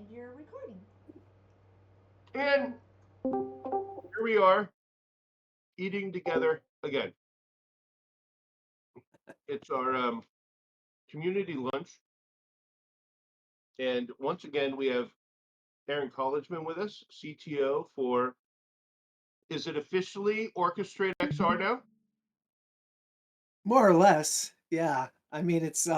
And you're recording. And here we are eating together again. It's our community lunch. And once again, we have Aaron Collegeman with us, CTO for, is it officially Orchestrate XR now? More or less, yeah. I mean, it's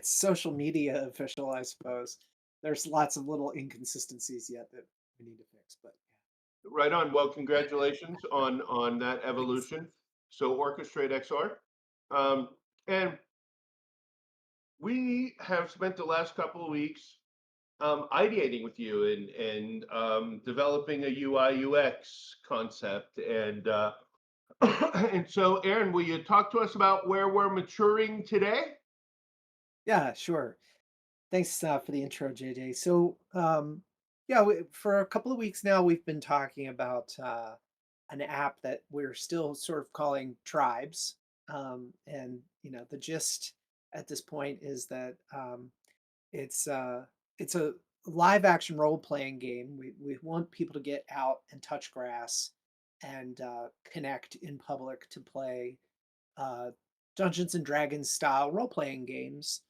social media official, I suppose. There's lots of little inconsistencies yet that we need to fix, but Right on. Well, congratulations on that yeah. Thanks. evolution. So Orchestrate XR. And we have spent the last couple of weeks ideating with you and developing a UI UX concept and so, Aaron, will you talk to us about where we're maturing today? Yeah, sure. Thanks for the intro, JJ. So, yeah, for a couple of weeks now, we've been talking about an app that we're still sort of calling Tribes, and the gist at this point is that it's uh, it's a live action role playing game. We want people to get out and touch grass and connect in public to play uh, Dungeons and Dragons style role playing games.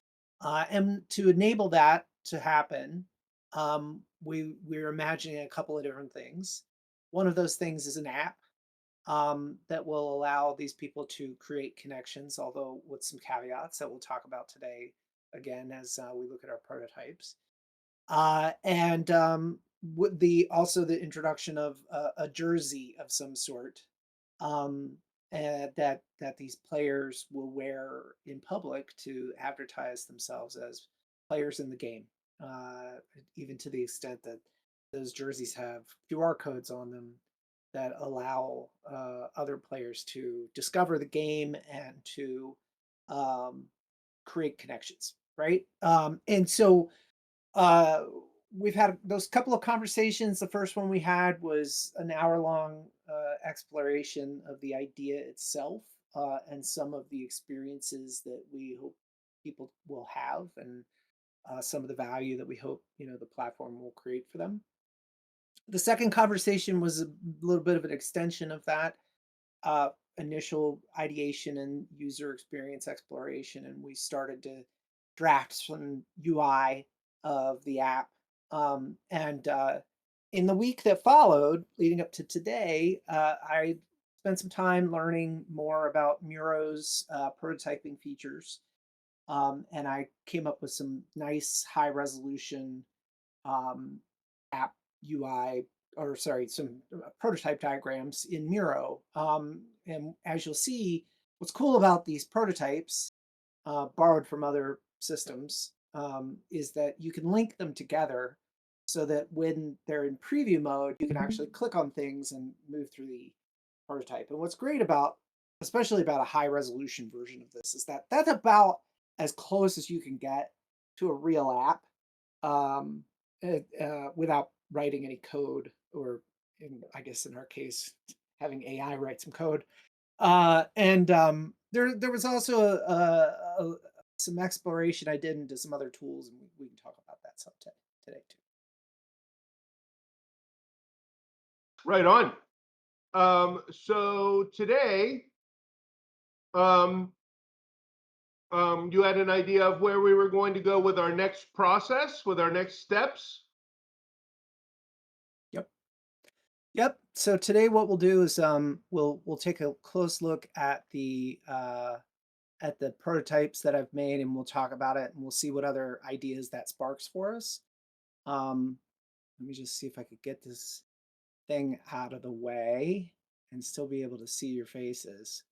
And to enable that to happen, we're imagining a couple of different things. One of those things is an app that will allow these people to create connections, although with some caveats that we'll talk about today again as we look at our prototypes. And with the also the introduction of a jersey of some sort um, that these players will wear in public to advertise themselves as players in the game, even to the extent that those jerseys have QR codes on them that allow other players to discover the game and to um, create connections, right? And so uh, we've had those couple of conversations. The first one we had was an hour-long exploration of the idea itself and some of the experiences that we hope people will have, and some of the value that we hope the platform will create for them. The second conversation was a little bit of an extension of that uh, initial ideation and user experience exploration, and we started to draft some UI of the app. And in the week that followed, leading up to today, I spent some time learning more about Miro's prototyping features, and I came up with some nice high resolution um, app UI, or sorry, some prototype diagrams in Miro. And as you'll see, what's cool about these prototypes, borrowed from other systems, is that you can link them together so that when they're in preview mode, you can actually click on things and move through the prototype. And what's great about, especially about a high resolution version of this, is that that's about as close as you can get to a real app um, without writing any code, or I guess in our case, having AI write some code. And there was also some exploration I did into some other tools, and we can talk about that some today too. Right on. So today, um, you had an idea of where we were going to go with our next process, with our next steps. Yep. Yep. So today, what we'll do is we'll take a close look at the prototypes that I've made, and we'll talk about it, and we'll see what other ideas that sparks for us. Let me just see if I could get this thing out of the way and still be able to see your faces.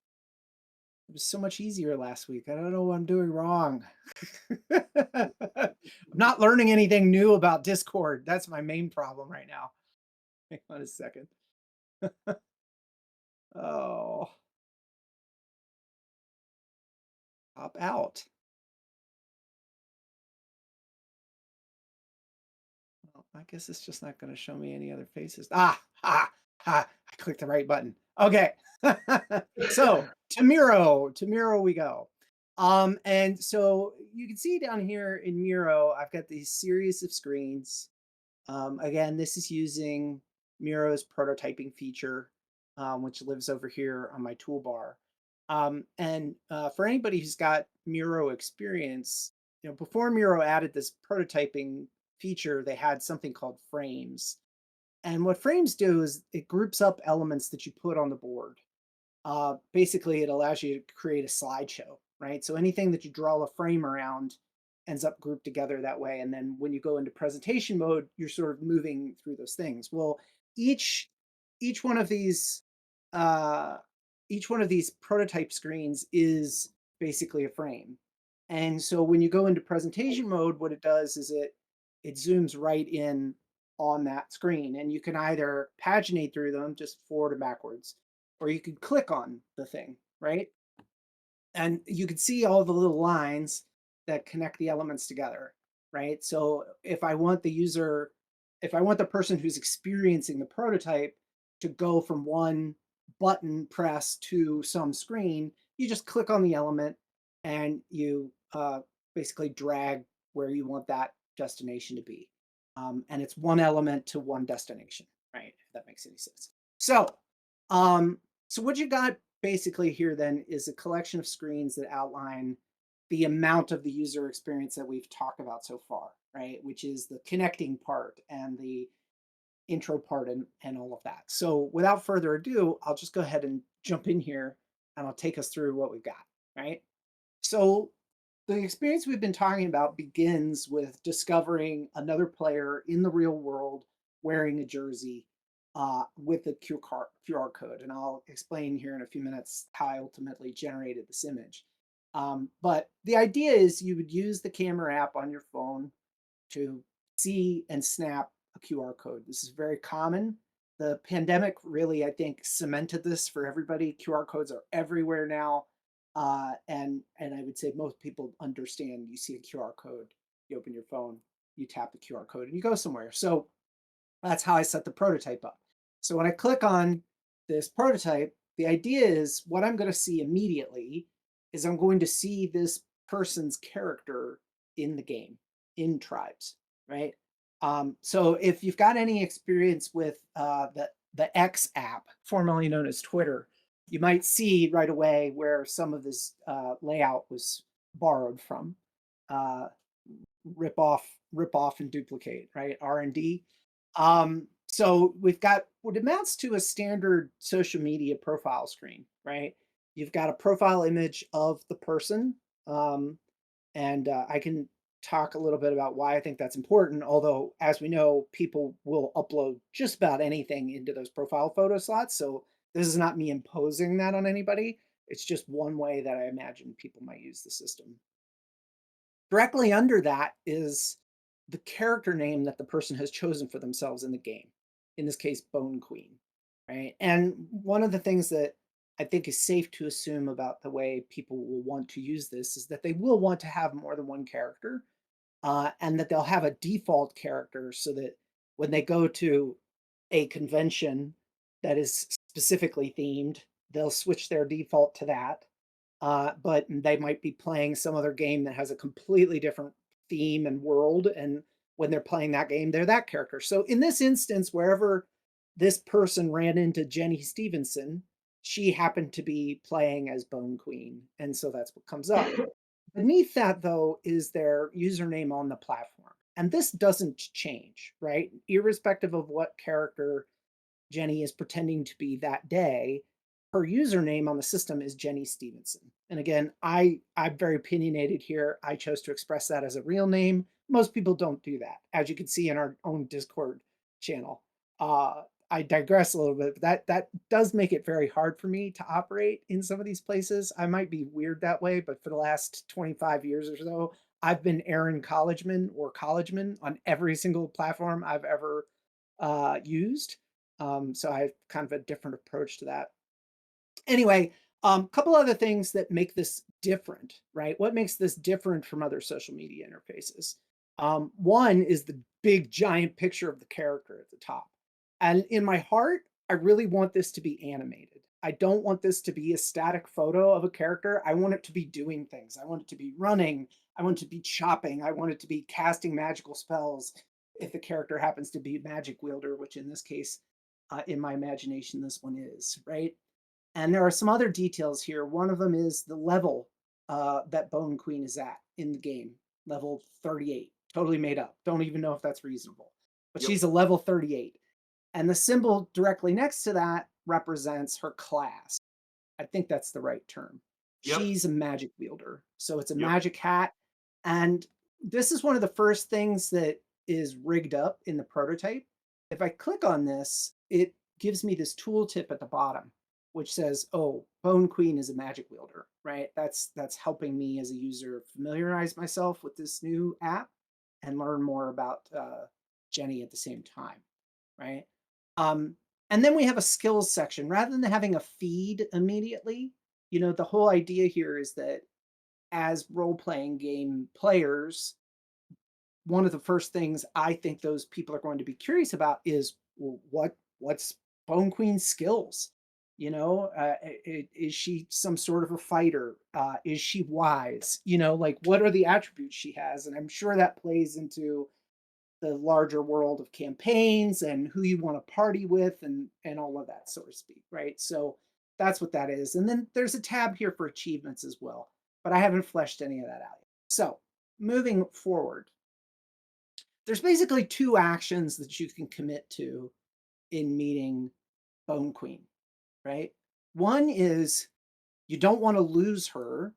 It was so much easier last week. I don't know what I'm doing wrong. I'm not learning anything new about Discord. That's my main problem right now. Hang on a second. Oh, pop out. Well, I guess it's just not going to show me any other faces. Ah, I clicked the right button. Okay. So to Miro we go. And so you can see down here in Miro, I've got these series of screens. Again, this is using Miro's prototyping feature, which lives over here on my toolbar. And for anybody who's got Miro experience, before Miro added this prototyping feature, they had something called frames. And what frames do is it groups up elements that you put on the board. Basically, it allows you to create a slideshow, right? So anything that you draw a frame around ends up grouped together that way. And then when you go into presentation mode, you're sort of moving through those things. Well, each each one of these uh, each one of these prototype screens is basically a frame. And so when you go into presentation mode, what it does is it zooms right in on that screen, and you can either paginate through them just forward and backwards, or you could click on the thing, right? And you can see all the little lines that connect the elements together, right? So if I want the person who's experiencing the prototype to go from one button press to some screen, you just click on the element and you basically drag where you want that destination to be. And it's one element to one destination, right? If that makes any sense. Um, so what you got basically here then is a collection of screens that outline the amount of the user experience that we've talked about so far, right? Which is the connecting part and the intro part and all of that. So without further ado, I'll just go ahead and jump in here and I'll take us through what we've got, right? So the experience we've been talking about begins with discovering another player in the real world wearing a jersey with a QR code. And I'll explain here in a few minutes how I ultimately generated this image. But the idea is you would use the camera app on your phone to see and snap a QR code. This is very common. The pandemic really, I think, cemented this for everybody. QR codes are everywhere now. And I would say most people understand you see a QR code, you open your phone, you tap the QR code, and you go somewhere. So that's how I set the prototype up. So when I click on this prototype, the idea is what I'm going to see immediately is I'm going to see this person's character in the game, in Tribes, right? So if you've got any experience with the X app, formerly known as Twitter, you might see right away where some of this layout was borrowed from. Uh, rip off and duplicate, right? R&D. So we've got what amounts to a standard social media profile screen, right? You've got a profile image of the person, um, and I can talk a little bit about why I think that's important. Although, as we know, people will upload just about anything into those profile photo slots. So this is not me imposing that on anybody. It's just one way that I imagine people might use the system. Directly under that is the character name that the person has chosen for themselves in the game. In this case, Bone Queen, right? And one of the things that I think is safe to assume about the way people will want to use this is that they will want to have more than one character, and that they'll have a default character so that when they go to a convention that is specifically themed, they'll switch their default to that. But they might be playing some other game that has a completely different theme and world. And when they're playing that game, they're that character. So in this instance, wherever this person ran into Jenny Stevenson, she happened to be playing as Bone Queen. And so that's what comes up. Beneath that, though, is their username on the platform. And this doesn't change, right? Irrespective of what character Jenny is pretending to be that day, her username on the system is Jenny Stevenson. And again, I'm very opinionated here. I chose to express that as a real name. Most people don't do that, as you can see in our own Discord channel. I digress a little bit, but that does make it very hard for me to operate in some of these places. I might be weird that way, but for the last 25 years or so, I've been Aaron Collegeman or Collegeman on every single platform I've ever used. So I have kind of a different approach to that. Anyway, couple other things that make this different, right? What makes this different from other social media interfaces? One is the big giant picture of the character at the top. And in my heart, I really want this to be animated. I don't want this to be a static photo of a character. I want it to be doing things. I want it to be running. I want it to be chopping. I want it to be casting magical spells. if the character happens to be magic wielder, which in this case, in my imagination, this one is, right? And there are some other details here. One of them is the level that Bone Queen is at in the game, level 38. Totally made up. Don't even know if that's reasonable. But Yep. she's a level 38. And the symbol directly next to that represents her class. I think that's the right term. Yep. She's a magic wielder. So it's a Yep. magic hat. And this is one of the first things that is rigged up in the prototype. If I click on this, it gives me this tooltip at the bottom, which says, oh, Bone Queen is a magic wielder, right? That's helping me as a user familiarize myself with this new app and learn more about Jenny at the same time, right? Um, and then we have a skills section. Rather than having a feed immediately, the whole idea here is that as role-playing game players, one of the first things I think those people are going to be curious about is, well, what's Bone Queen's skills? Is she some sort of a fighter? Is she wise? Like what are the attributes she has? And I'm sure that plays into the larger world of campaigns and who you want to party with and all of that, so to speak, right? So that's what that is. And then there's a tab here for achievements as well, but I haven't fleshed any of that out yet. So moving forward, there's basically two actions that you can commit to in meeting Bone Queen, right? One is you don't want to lose her,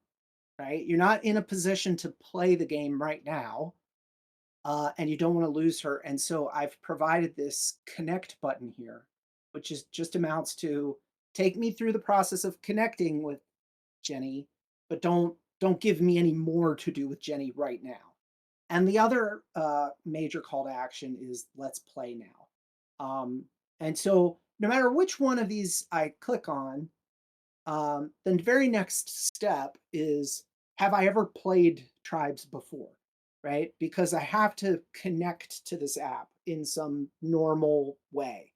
right? You're not in a position to play the game right now, and you don't want to lose her. And so I've provided this connect button here, which is just amounts to take me through the process of connecting with Jenny, but don't give me any more to do with Jenny right now. And the other major call to action is let's play now. And so no matter which one of these I click on, then the very next step is, have I ever played Tribes before? Right? Because I have to connect to this app in some normal way.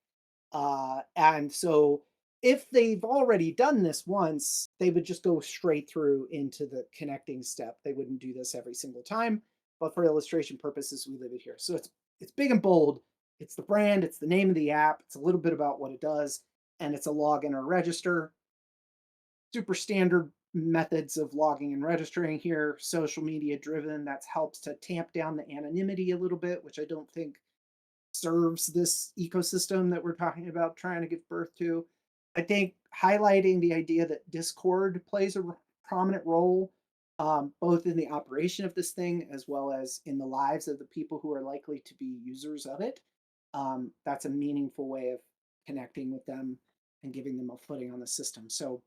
And so if they've already done this once, they would just go straight through into the connecting step. They wouldn't do this every single time, but for illustration purposes, we leave it here. So it's big and bold. It's the brand, it's the name of the app, it's a little bit about what it does, and it's a login or register. Super standard methods of logging and registering here, social media driven. That helps to tamp down the anonymity a little bit, which I don't think serves this ecosystem that we're talking about trying to give birth to. I think highlighting the idea that Discord plays a prominent role, both in the operation of this thing as well as in the lives of the people who are likely to be users of it. That's a meaningful way of connecting with them and giving them a footing on the system. So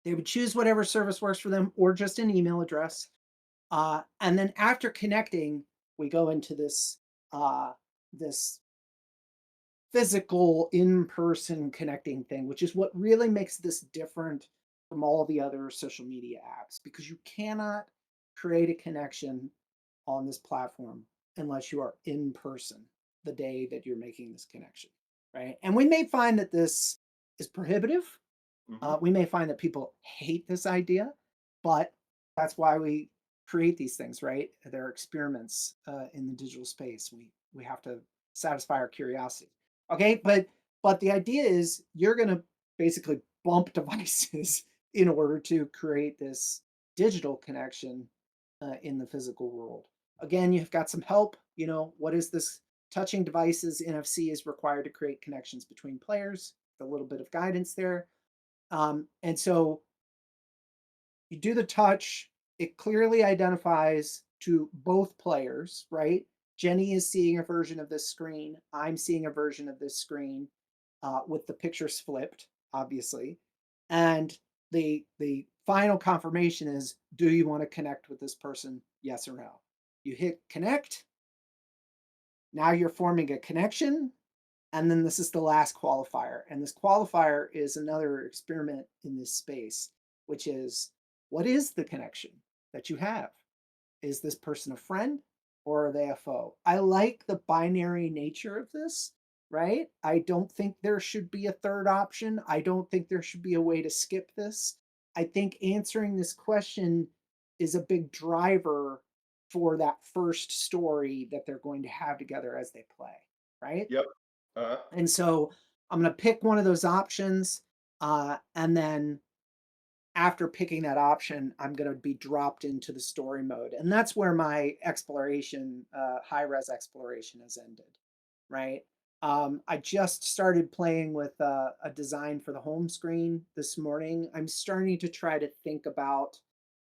they would choose whatever service works for them or just an email address. And then after connecting, we go into this physical in-person connecting thing, which is what really makes this different from all the other social media apps, because you cannot create a connection on this platform unless you are in person the day that you're making this connection, right? And we may find that this is prohibitive. Hmm. We may find that people hate this idea, but that's why we create these things, right? They're experiments in the digital space. We have to satisfy our curiosity. Okay, but the idea is you're going to basically bump devices in order to create this digital connection in the physical world. Again, you've got some help. What is this? Touching devices, NFC is required to create connections between players. A little bit of guidance there. And so you do the touch, it clearly identifies to both players, right? Jenny is seeing a version of this screen. I'm seeing a version of this screen with the pictures flipped, obviously. And the final confirmation is, do you want to connect with this person? Yes or no. You hit connect. Now you're forming a connection. And then this is the last qualifier. And this qualifier is another experiment in this space, which is, what is the connection that you have? Is this person a friend or are they a foe? I like the binary nature of this, right? I don't think there should be a third option. I don't think there should be a way to skip this. I think answering this question is a big driver for that first story that they're going to have together as they play, right? Yep. Uh-huh. And so I'm going to pick one of those options, and then after picking that option, I'm going to be dropped into the story mode. And that's where my exploration, high res exploration has ended, right? I just started playing with a design for the home screen this morning. I'm starting to try to think about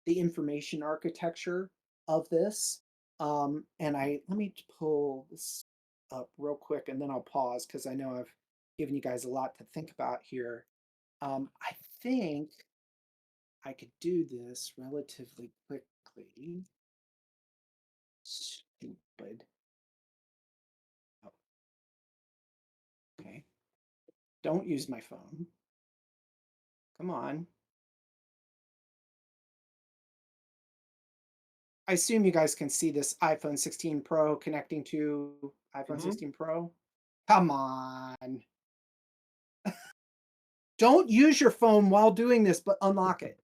the information architecture of this. And let me pull this up real quick and then I'll pause because I know I've given you guys a lot to think about here. I think I could do this relatively quickly. Stupid. Oh, okay. Don't use my phone. Come on. I assume you guys can see this iPhone 16 Pro connecting to iPhone Hmm. 16 Pro. Come on. Don't use your phone while doing this, but unlock it.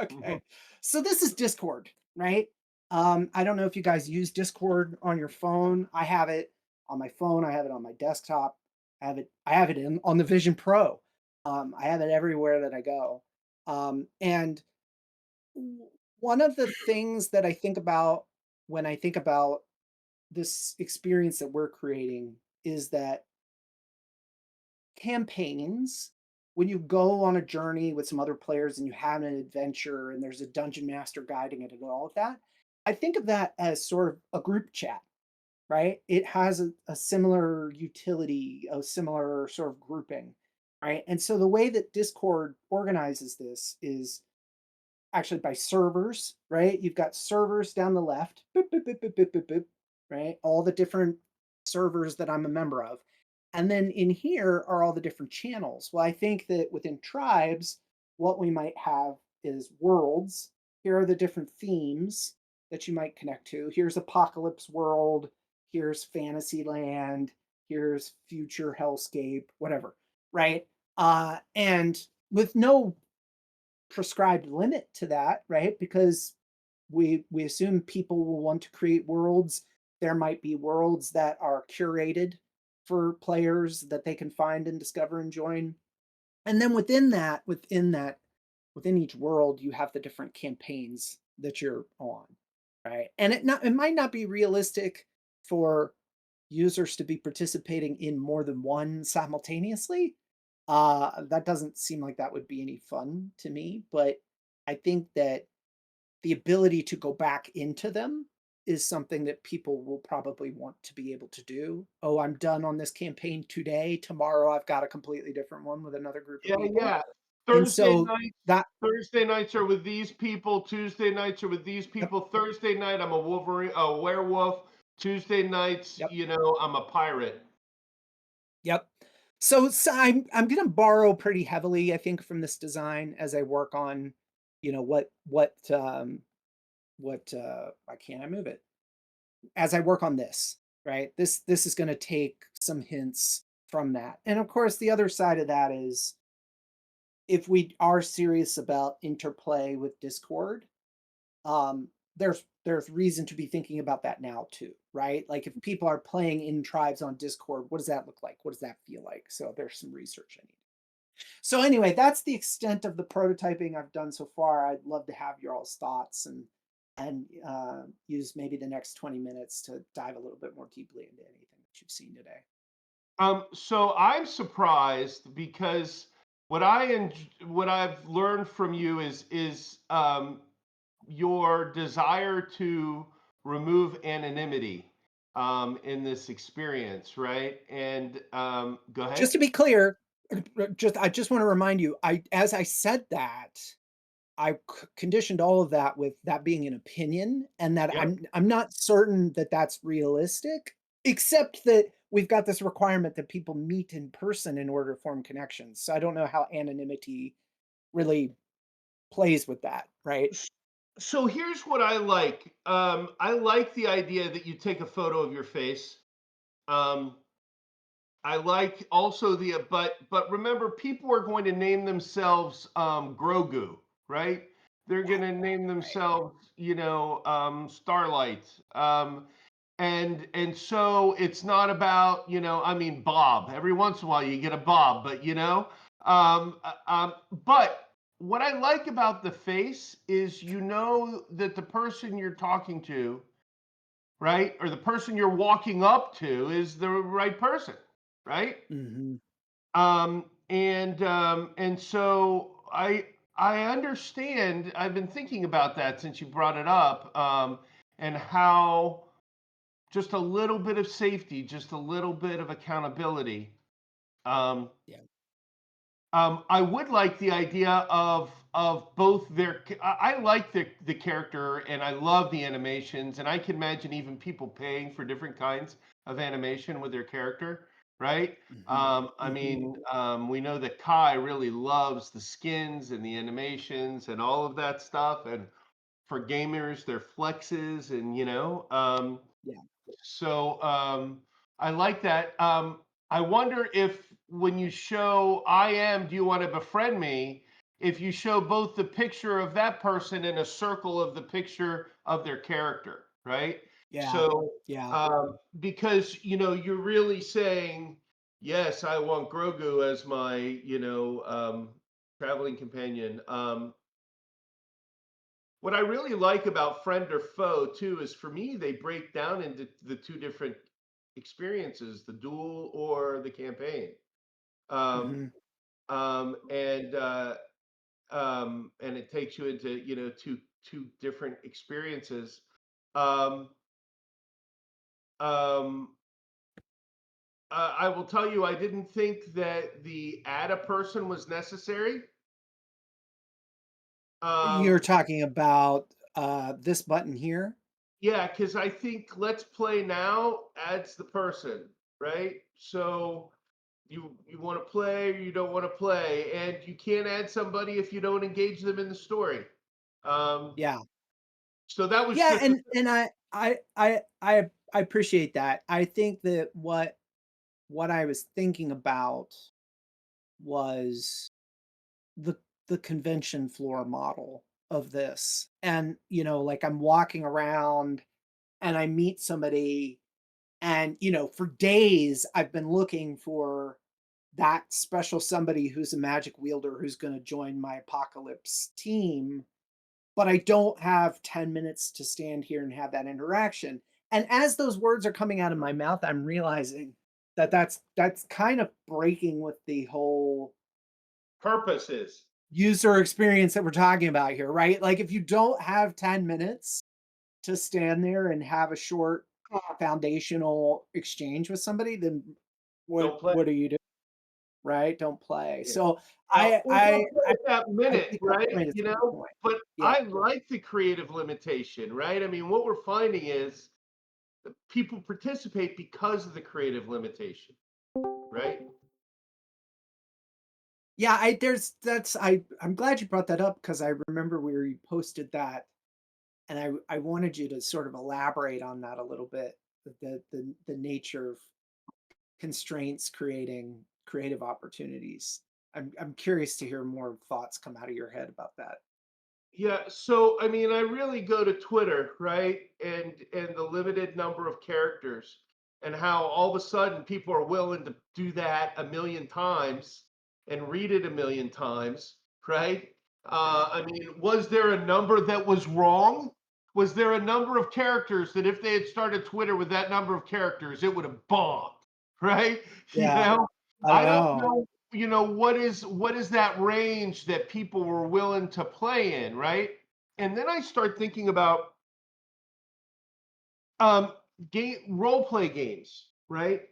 Hmm. Okay. So this is Discord, right? I don't know if you guys use Discord on your phone. I have it on my phone. I have it on my desktop. I have it on the Vision Pro. I have it everywhere that I go. And one of the things that I think about when I think about this experience that we're creating is that campaigns, when you go on a journey with some other players and you have an adventure and there's a dungeon master guiding it and all of that, I think of that as sort of a group chat, right? It has a similar utility, a similar sort of grouping, right? And so the way that Discord organizes this is actually by servers, right? You've got servers down the left, boop, boop, boop, boop, boop, boop, boop, right? All the different servers that I'm a member of. And then in here are all the different channels. Well, I think that within tribes, what we might have is worlds. Here are the different themes that you might connect to. Here's Apocalypse World. Here's Fantasyland. Here's Future Hellscape, whatever, right? And with no prescribed limit to that, right? Because we assume people will want to create worlds. There might be worlds that are curated for players that they can find and discover and join. And then within each world, you have the different campaigns that you're on, right? And it might not be realistic for users to be participating in more than one simultaneously. That doesn't seem like that would be any fun to me, but I think that the ability to go back into them is something that people will probably want to be able to do. Oh, I'm done on this campaign today. Tomorrow I've got a completely different one with another group of Yeah, people. yeah. And Thursday so nights, that, Thursday nights are with these people. Tuesday nights are with these yep, people. Thursday night, I'm a werewolf. Tuesday nights, yep, I'm a pirate. yep. So I'm gonna borrow pretty heavily, I think, from this design as I work on, why can't I move it? As I work on this, right? This is gonna take some hints from that. And of course, the other side of that is if we are serious about interplay with Discord, um, there's reason to be thinking about that now too, right? Like if people are playing in tribes on Discord, what does that look like? What does that feel like? So there's some research I need. So anyway, that's the extent of the prototyping I've done so far. I'd love to have your all's thoughts and use maybe the next 20 minutes to dive a little bit more deeply into anything that you've seen today. So I'm surprised because what I've learned from you is your desire to remove anonymity in this experience, right? And go Just ahead. to be clear, I just want to remind you, as I said that, conditioned all of that with that being an opinion, and that Yep. I'm not certain that that's realistic, except that we've got this requirement that people meet in person in order to form connections. So I don't know how anonymity really plays with that, right? So here's what I like. I like the idea that you take a photo of your face. Um, I like also but remember, people are going to name themselves Grogu, right? they're Yeah, gonna name right. themselves, Starlight. And so it's not about, I mean, Bob. Every once in a while you get a Bob, but but what I like about the face is that the person you're talking to, right, or the person you're walking up to is the right person, right? Mhm. And so I understand. I've been thinking about that since you brought it up, and how just a little bit of safety, just a little bit of accountability. Um, Yeah. I would like the idea of both their. I like the character, and I love the animations, and I can imagine even people paying for different kinds of animation with their character, right? Mhm. I Mhm. mean, we know that Kai really loves the skins and the animations and all of that stuff, and for gamers, their flexes, and Yeah. I like that. I wonder if when you show do you want to befriend me? If you show both the picture of that person and a circle of the picture of their character, right? Yeah. So, Yeah. because, you're really saying, yes, I want Grogu as my, traveling companion. What I really like about friend or foe too is, for me, they break down into the two different experiences, the duel or the campaign. Um, Mhm. and it takes you into, two different experiences. Um, um, I will tell you, I didn't think that the add a person was necessary. You're Um, talking about, this button here? Yeah, because I think let's play now adds the person, right? So you want to play or you don't want to play, and you can't add somebody if you don't engage them in the story. Um, Yeah. so that was Yeah, just and I appreciate that. I think that what I was thinking about was the the convention floor model of this. And, like I'm walking around and I meet somebody and, for days I've been looking for that special somebody who's a magic wielder who's going to join my apocalypse team, but I don't have 10 minutes to stand here and have that interaction. And as those words are coming out of my mouth, I'm realizing that that's kind of breaking with the whole purposes. user experience that we're talking about here, right? Like if you don't have 10 minutes to stand there and have a short foundational exchange with somebody, then Don't play. what are you doing? Right? Don't play. Yeah. So Well, we I don't play at that I minute, think that right? point is a good point. But Yeah. I like the creative limitation, right? I mean, what we're finding is that people participate because of the creative limitation, right? Yeah, I there's that's I'm glad you brought that up because I remember where you posted that and I wanted you to sort of elaborate on that a little bit, the nature of constraints creating creative opportunities. I'm curious to hear more thoughts come out of your head about that. Yeah, so I mean, I really go to Twitter, right? And the limited number of characters, and how all of a sudden people are willing to do that a million times and read it a million times, right? Yeah. I mean, was there a number that was wrong? Was there a number of characters that if they had started Twitter with that number of characters, it would have bombed, right? You Yeah. know, I don't I don't know. know, what is that range that people were willing to play in, right? And then I start thinking about um role play games, right?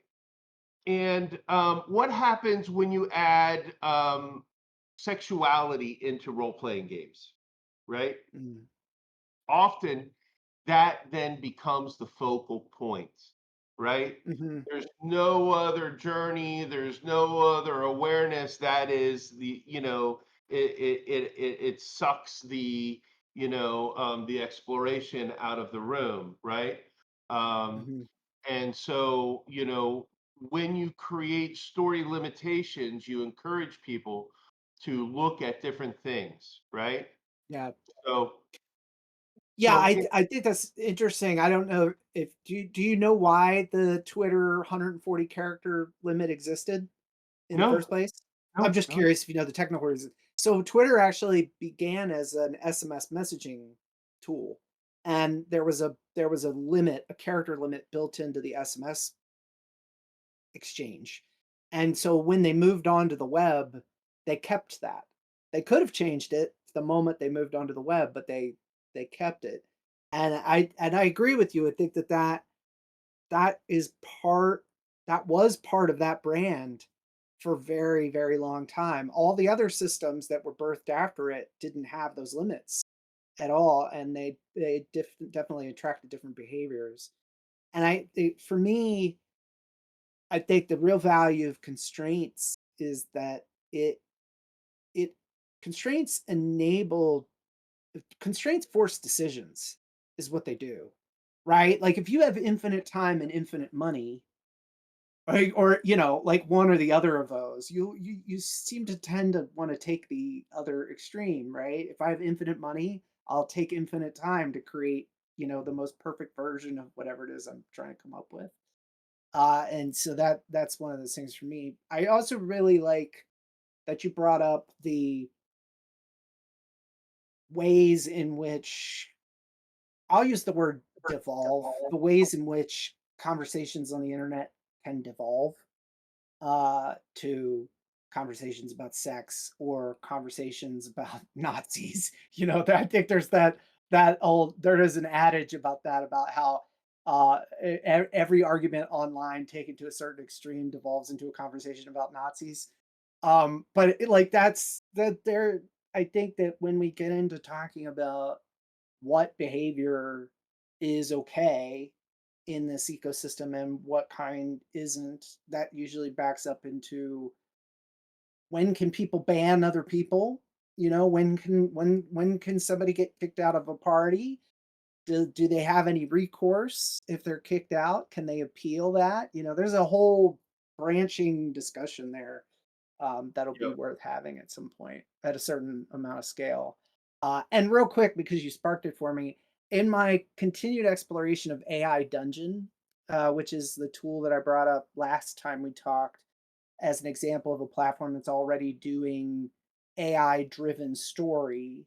And what happens when you add sexuality into role playing games, right? Mm. Often that then becomes the focal point, right? Mhm. There's no other journey, there's no other awareness that is it sucks the exploration out of the room, right? Um, Mhm. and so, when you create story limitations, you encourage people to look at different things, right? Yeah. So, Yeah, so I think that's interesting. I don't know if do you know why the Twitter 140 character limit existed in the first no, place? I'm no, just no. curious if you know the technical reason. So Twitter actually began as an SMS messaging tool, and there was a limit, a character limit built into the SMS exchange. And so when they moved on to the web, they kept that. They could have changed it the moment they moved on to the web, but they kept it. And I agree with you. I think that is part that was part of that brand for very, very long time. All the other systems that were birthed after it didn't have those limits at all, and definitely attracted different behaviors. And for me, I think the real value of constraints is that it constraints enable constraints force decisions is what they do, right? Like if you have infinite time and infinite money, right, or like one or the other of those, you seem to tend to want to take the other extreme, right? If I have infinite money, I'll take infinite time to create, the most perfect version of whatever it is I'm trying to come up with. And so that's one of those things for me. I also really like that you brought up the ways in which I'll use the word devolve, the ways in which conversations on the internet can devolve to conversations about sex or conversations about Nazis. I think there's there is an adage about that, about how every argument online taken to a certain extreme devolves into a conversation about Nazis. But like that's that there. I think that when we get into talking about what behavior is okay in this ecosystem and what kind isn't, that usually backs up into when can people ban other people? When can somebody get kicked out of a party? Do they have any recourse if they're kicked out? Can they appeal that? There's a whole branching discussion there, that'll be Yep. worth having at some point at a certain amount of scale. And real quick, because you sparked it for me, in my continued exploration of AI Dungeon, which is the tool that I brought up last time we talked, as an example of a platform that's already doing AI driven story,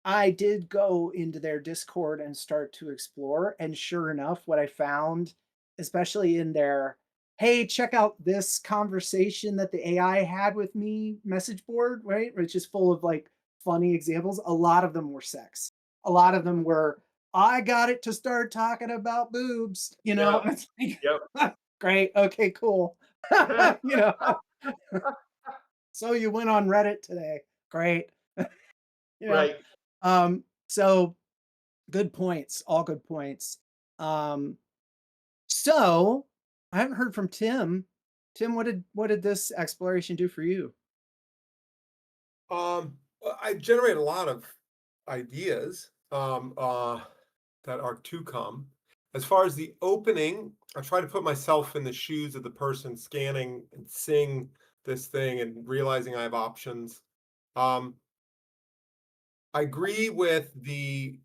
I did go into their Discord and start to explore, and sure enough, what I found, especially in their "Hey, check out this conversation that the AI had with me" message board, right? Which is full of like funny examples. A lot of them were sex. A lot of them were, "I got it to start talking about boobs," Yep. and it's Yep. like, great, okay, cool. you know, so you went on Reddit today. Great. you know. Right. So good points, all good points. Um, so I haven't heard from Tim. Tim, what did this exploration do for you? I generate a lot of ideas that are to come. As far as the opening, I try to put myself in the shoes of the person scanning and seeing this thing and realizing I have options. Um, I agree with the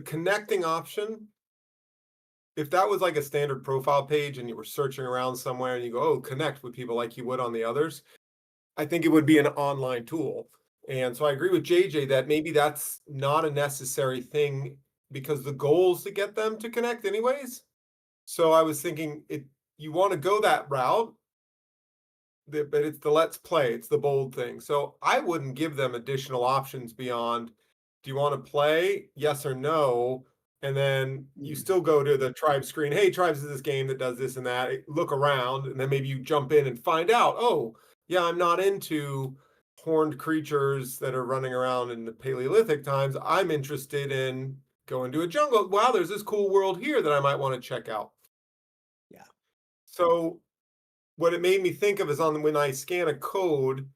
connecting option. If that was like a standard profile page and you were searching around somewhere and you go, oh, connect with people like you would on the others, I think it would be an online tool. And so I agree with JJ that maybe that's not a necessary thing because the goal is to get them to connect anyways. So I was thinking you want to go that route, but it's the let's play, it's the bold thing. So I wouldn't give them additional options beyond, do you want to play? Yes or no. And then you Mm, still go to the tribe screen. Hey, tribes is this game that does this and that. Look around, and then maybe you jump in and find out, oh, yeah, I'm not into horned creatures that are running around in the Paleolithic times. I'm interested in going to a jungle. Wow, there's this cool world here that I might want to check out. yeah, So what it made me think of is on when I scan a code,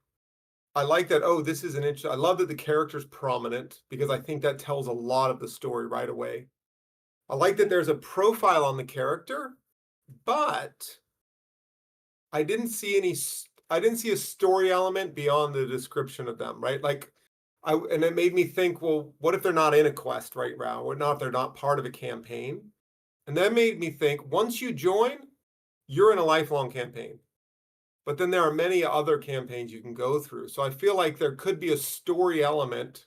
I like that. Oh, this is an interesting. I love that the character's prominent because I think that tells a lot of the story right away. I like that yeah, there's a profile on the character, but I didn't see a story element beyond the description of them, right? Like and it made me think, well, what if they're not in a quest right now? What not if they're not part of a campaign? And that made me think, once you join, you're in a lifelong campaign. But then there are many other campaigns you can go through. So I feel like there could be a story element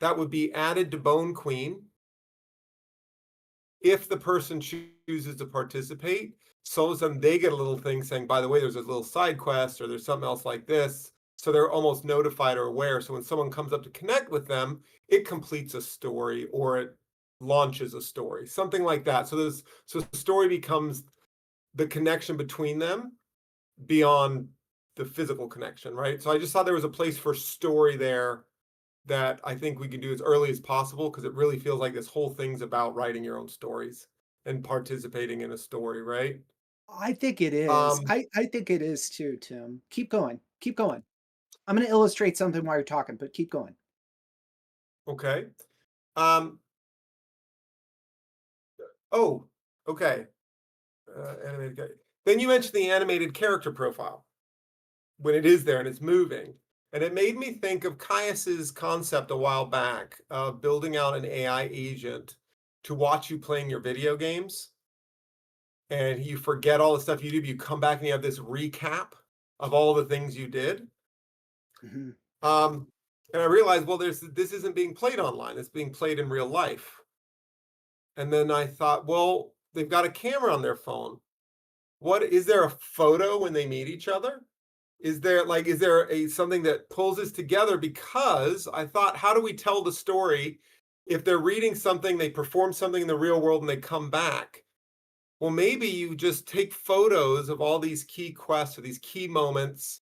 that would be added to Bone Queen if the person chooses to participate. So all of a sudden they get a little thing saying, by the way, there's a little side quest or there's something else like this. So they're almost notified or aware. So when someone comes up to connect with them, it completes a story or it launches a story, something like that. So the story becomes the connection between them beyond the physical connection, right? So I just thought there was a place for story there that I think we can do as early as possible, because it really feels like this whole thing's about writing your own stories and participating in a story, right? I think it is. Um, I think it is too, Tim. Keep going. Keep going. I'm going to illustrate something while you're talking, but keep going. okay. Um, oh, okay. Animated. Then you mentioned the animated character profile when it is there and it's moving. And it made me think of Caius's concept a while back of building out an AI agent to watch you playing your video games. And you forget all the stuff you do, but you come back and you have this recap of all the things you did. Mhm. And I realized, well, this isn't being played online, it's being played in real life. And then I thought, well, they've got a camera on their phone. What is there a photo when they meet each other? Is there something that pulls this together? Because I thought, how do we tell the story if they're reading something, they perform something in the real world and they come back? Well, maybe you just take photos of all these key quests or these key moments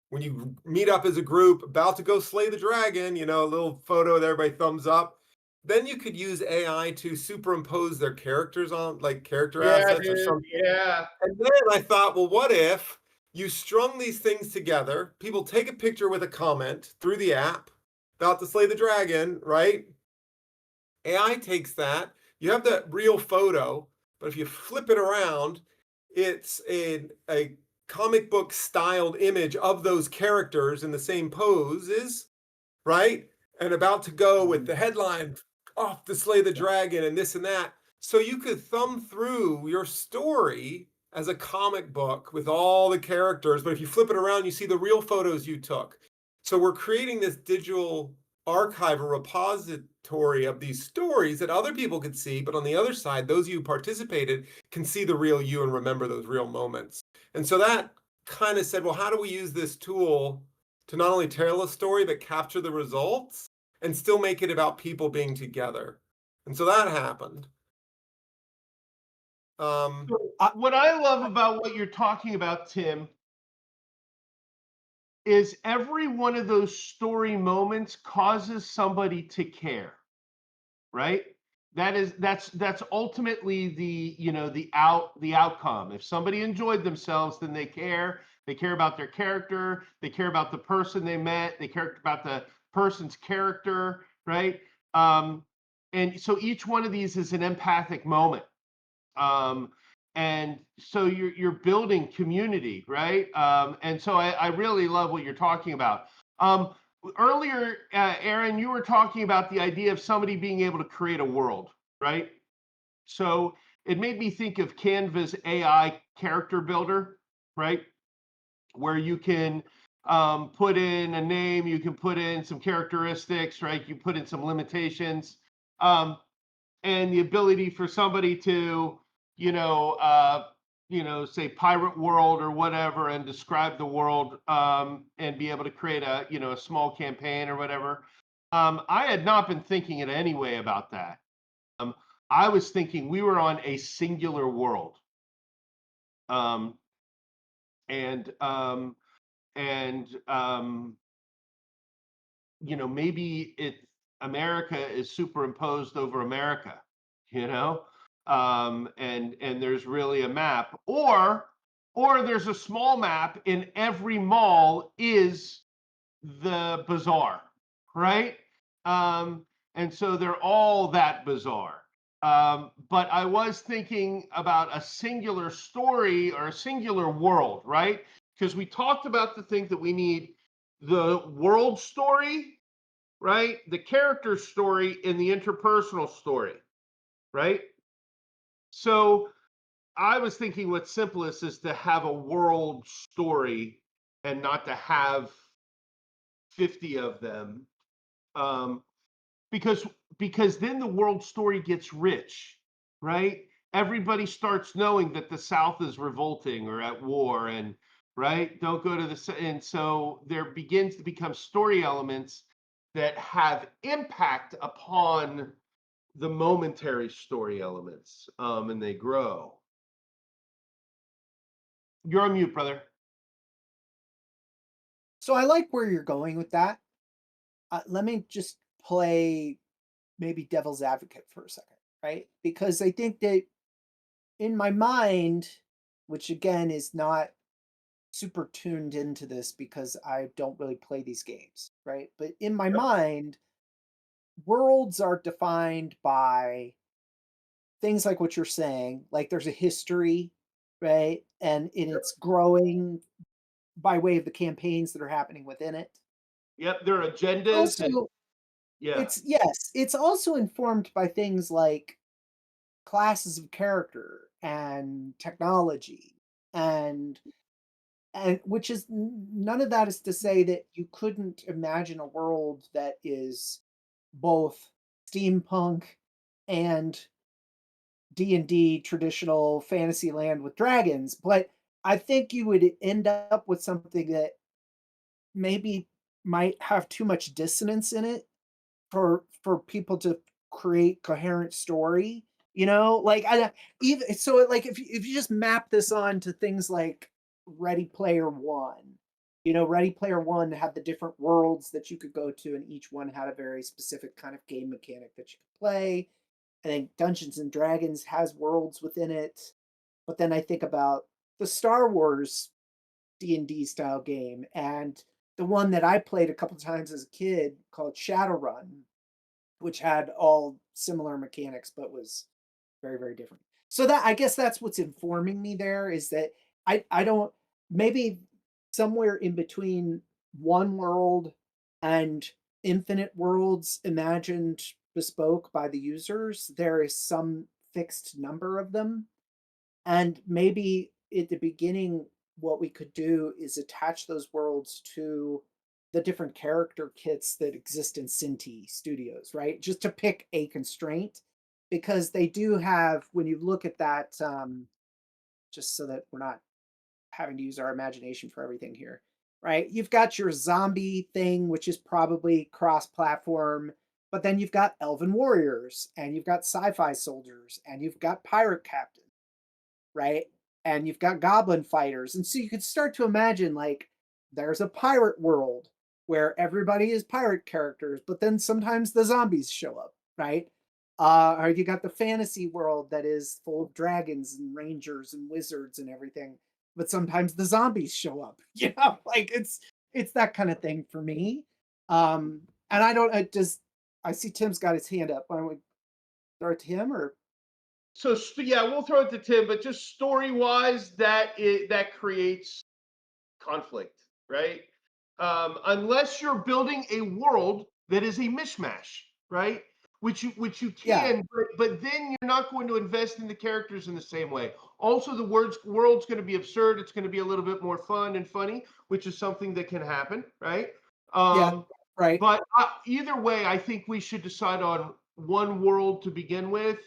when you meet up as a group about to go slay the dragon, a little photo that everybody thumbs up. Then you could use AI to superimpose their characters on, like character Yeah, assets or dude. something. Yeah. And then I thought, well, what if you strung these things together? People take a picture with a comment through the app about to slay the dragon, right? AI takes that. You have that real photo, but if you flip it around, it's a comic book styled image of those characters in the same poses, right? And about to go with Mhm. the headline, off to slay the Yeah. dragon and this and that. So you could thumb through your story as a comic book with all the characters, but if you flip it around, you see the real photos you took. So we're creating this digital archive or repository of these stories that other people could see, but on the other side, those of you who participated can see the real you and remember those real moments. And so that kind of said, well, how do we use this tool to not only tell a story, but capture the results and still make it about people being together? And so that happened. Um, So what I love about what you're talking about, Tim, is every one of those story moments causes somebody to care, right? That's ultimately the outcome. If somebody enjoyed themselves, then they care. They care about their character. They care about the person they met. They care about the person's character, right? And so each one of these is an empathic moment. Um, and so you're building community, right? And so I really love what you're talking about. Earlier, Aaron, you were talking about the idea of somebody being able to create a world, right? So it made me think of Canva's AI character builder, right? Where you can put in a name, you can put in some characteristics, right? You put in some limitations. And the ability for somebody to, you know, uh, say pirate world or whatever, and describe the world, and be able to create a small campaign or whatever. I had not been thinking in any way about that. Um, I was thinking we were on a singular world, um, and um, and maybe America is superimposed over America, you know, and there's really a map, or there's a small map in every mall is the bazaar, right? Um, and so they're all that bizarre. But I was thinking about a singular story or a singular world, right? Because we talked about the thing that we need the world story, right? The character story and the interpersonal story, right? So I was thinking what's simplest is to have a world story and not to have 50 of them. Um, because then the world story gets rich, right? Everybody starts knowing that the South is revolting or at war, and right, don't go to the, and so there begins to become story elements that have impact upon the momentary story elements, and they grow. You're on mute, brother. So I like where you're going with that. Let me just play maybe devil's advocate for a second, right? Because I think that in my mind, which again is not super tuned into this because I don't really play these games, right? But in my mind, worlds are defined by things like what you're saying, like there's a history, right? And it's growing by way of the campaigns that are happening within it. Yep, there are agendas and Also, yeah, it's also informed by things like classes of character and technology and which is none of that is to say that you couldn't imagine a world that is both steampunk and D&D traditional fantasy land with dragons, but I think you would end up with something that maybe might have too much dissonance in it for people to create coherent story, you know? Like, I even so, like, if you just map this on to things like Ready Player One, you know, Ready Player One had the different worlds that you could go to, and each one had a very specific kind of game mechanic that you could play. I think Dungeons and Dragons has worlds within it, but then I think about the Star Wars D&D style game and the one that I played a couple times as a kid called Shadowrun, which had all similar mechanics but was very, very different. So that I guess that's what's informing me there is that I don't maybe somewhere in between one world and infinite worlds imagined bespoke by the users, there is some fixed number of them. And maybe at the beginning, what we could do is attach those worlds to the different character kits that exist in Cinti Studios, right? Just to pick a constraint, because they do have, when you look at that, just so that we're not having to use our imagination for everything here, right? You've got your zombie thing, which is probably cross platform, but then you've got elven warriors, and you've got sci fi soldiers, and you've got pirate captains, right? And you've got goblin fighters. And so you could start to imagine like there's a pirate world where everybody is pirate characters, but then sometimes the zombies show up, right? Or you got the fantasy world that is full of dragons and rangers and wizards and everything, but sometimes the zombies show up. You know, like it's that kind of thing for me. And I don't I just I see Tim's got his hand up. Why don't we throw it to him or so yeah, we'll throw it to Tim, but just story wise, that creates conflict, right? Unless you're building a world that is a mishmash, right? Which you yeah, can, but then you're not going to invest in the characters in the same way. Also, the world's going to be absurd. It's going to be a little bit more fun and funny, which is something that can happen, right? yeah, Um, right. but either way, I think we should decide on one world to begin with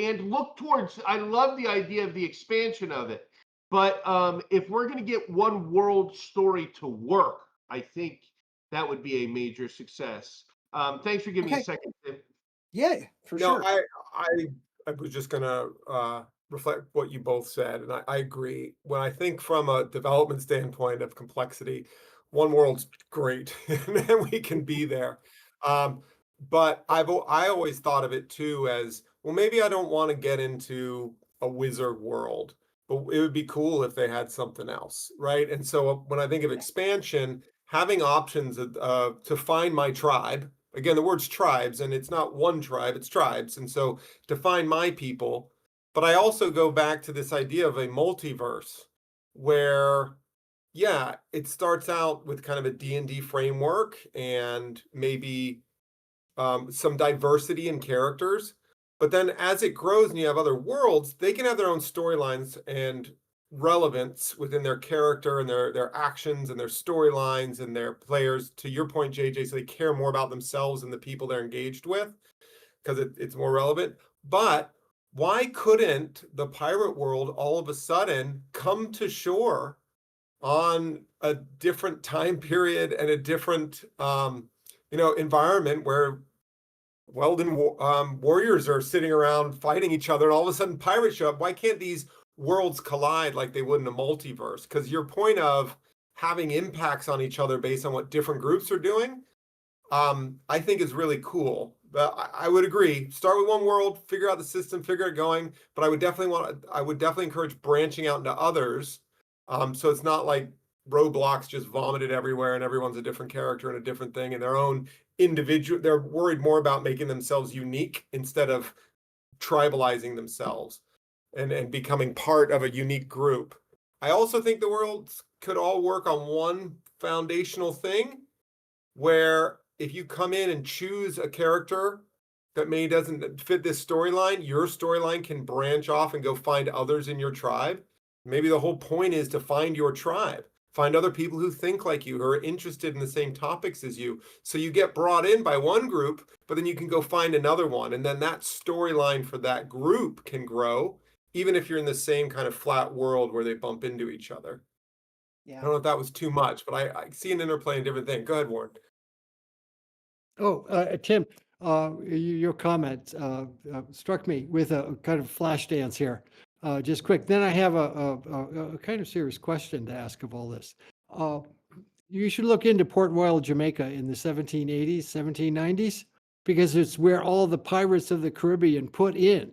and look towards. I love the idea of the expansion of it, but if we're going to get one world story to work, I think that would be a major success. Thanks for giving me a Okay. second, Tim. Yeah, for No, sure. I was just gonna reflect what you both said, and I agree. When I think from a development standpoint of complexity, one world's great, and then we can be there. Um, but I always thought of it too as, well, maybe I don't want to get into a wizard world, but it would be cool if they had something else, right? And so when I think of Yeah. expansion, having options to find my tribe. Again, the word's tribes, and it's not one tribe, it's tribes. And so to find my people, but I also go back to this idea of a multiverse where yeah, it starts out with kind of a D&D framework and maybe some diversity in characters. But then as it grows and you have other worlds, they can have their own storylines and relevance within their character and their actions and their storylines and their players. To your point, JJ, so they care more about themselves and the people they're engaged with because it's more relevant. But why couldn't the pirate world all of a sudden come to shore on a different time period and a different environment where Weldon warriors are sitting around fighting each other, and all of a sudden pirates show up? Why can't these worlds collide like they would in a multiverse? Because your point of having impacts on each other based on what different groups are doing, I think is really cool. But I would agree. Start with one world, figure out the system, figure it going. But I would definitely encourage branching out into others. So it's not like Roblox just vomited everywhere and everyone's a different character and a different thing and their own individual. They're worried more about making themselves unique instead of tribalizing themselves and becoming part of a unique group. I also think the worlds could all work on one foundational thing where if you come in and choose a character that maybe doesn't fit this storyline, your storyline can branch off and go find others in your tribe. Maybe the whole point is to find your tribe, find other people who think like you, who are interested in the same topics as you. So you get brought in by one group, but then you can go find another one. And then that storyline for that group can grow, even if you're in the same kind of flat world where they bump into each other. I Yeah. don't know if that was too much, but I see an interplay in different things. Go ahead, Warren. Oh, Tim, your comment struck me with a kind of flash dance here. Just quick. Then I have a kind of serious question to ask of all this. You should look into Port Royal, Jamaica in the 1780s, 1790s, because it's where all the pirates of the Caribbean put in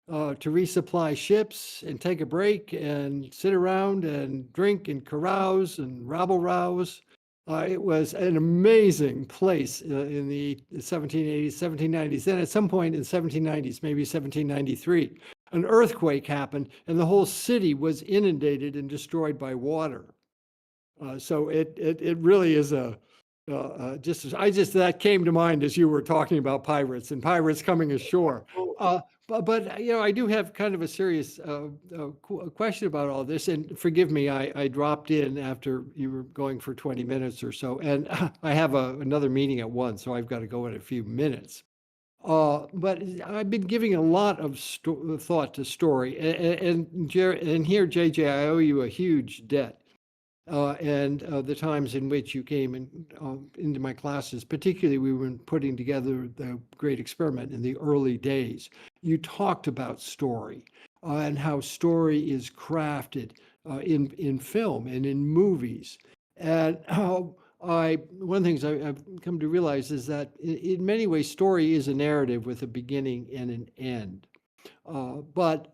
to resupply ships and take a break and sit around and drink and carouse and rabble-rouse. It was an amazing place in the 1780s, 1790s. Then at some point in the 1790s, maybe 1793, an earthquake happened and the whole city was inundated and destroyed by water. So it really is that came to mind as you were talking about pirates and pirates coming ashore. But I do have kind of a serious question about all this, and forgive me, I dropped in after you were going for 20 minutes or so, and I have another meeting at 1, so I've got to go in a few minutes. But I've been giving a lot of thought to story, and here, JJ, I owe you a huge debt. And the times in which you came into my classes, particularly we were putting together the Great Experiment in the early days. You talked about story and how story is crafted in film and in movies. And how one of the things I've come to realize is that in many ways, story is a narrative with a beginning and an end. But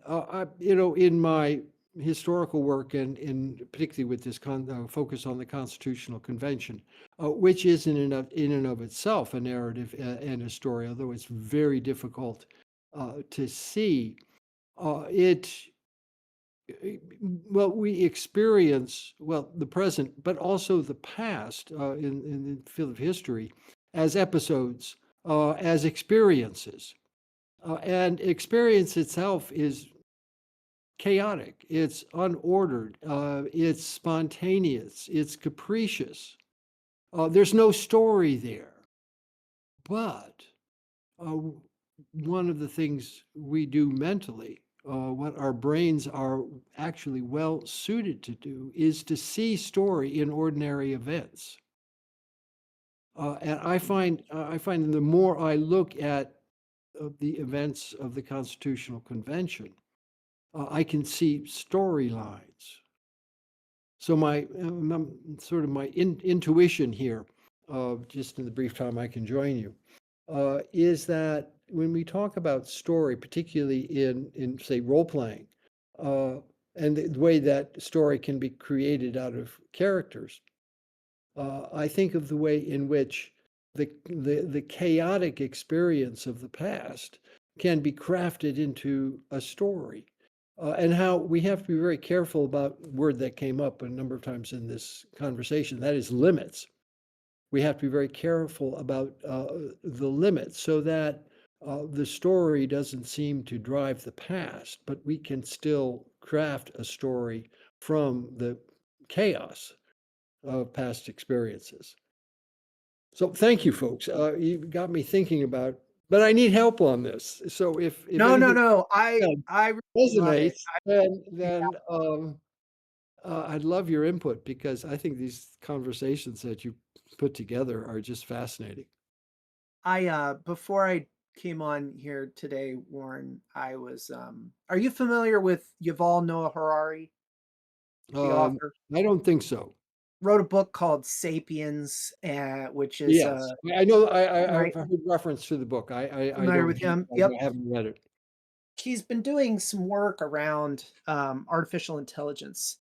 in my historical work and particularly with this focus on the Constitutional Convention, which is in and of itself a narrative and a story, although it's very difficult to see. We experience, the present, but also the past in the field of history as episodes, as experiences. And experience itself is chaotic, it's unordered, it's spontaneous, it's capricious. There's no story there. But one of the things we do mentally, what our brains are actually well suited to do, is to see story in ordinary events. And I find the more I look at the events of the Constitutional Convention, I can see storylines. So my intuition here, just in the brief time I can join you, is that when we talk about story, particularly in say role playing, and the way that story can be created out of characters, I think of the way in which the chaotic experience of the past can be crafted into a story. and how we have to be very careful about word that came up a number of times in this conversation, that is limits. We have to be very careful about the limits so that the story doesn't seem to drive the past, but we can still craft a story from the chaos of past experiences. So thank you, folks. You got me thinking about, but I need help on this. So if No, anything I really love it. resonates, then I'd love your input, because I think these conversations that you put together are just fascinating. Before I came on here today, Warren, I was are you familiar with Yuval Noah Harari, the Um, author? I don't think so. Wrote a book called Sapiens, which is Yes, I know. I've right, heard reference to the book. I familiar don't with have, him. Yep. I haven't read it. He's been doing some work around artificial intelligence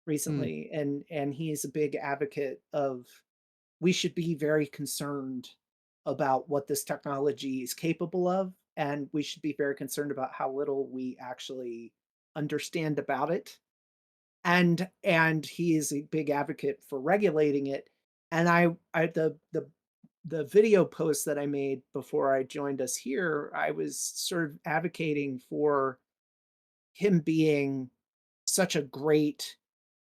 Hmm. recently, and he's a big advocate of we should be very concerned about what this technology is capable of, and we should be very concerned about how little we actually understand about it. And he is a big advocate for regulating it. And I the video post that I made before I joined us here, I was sort of advocating for him being such a great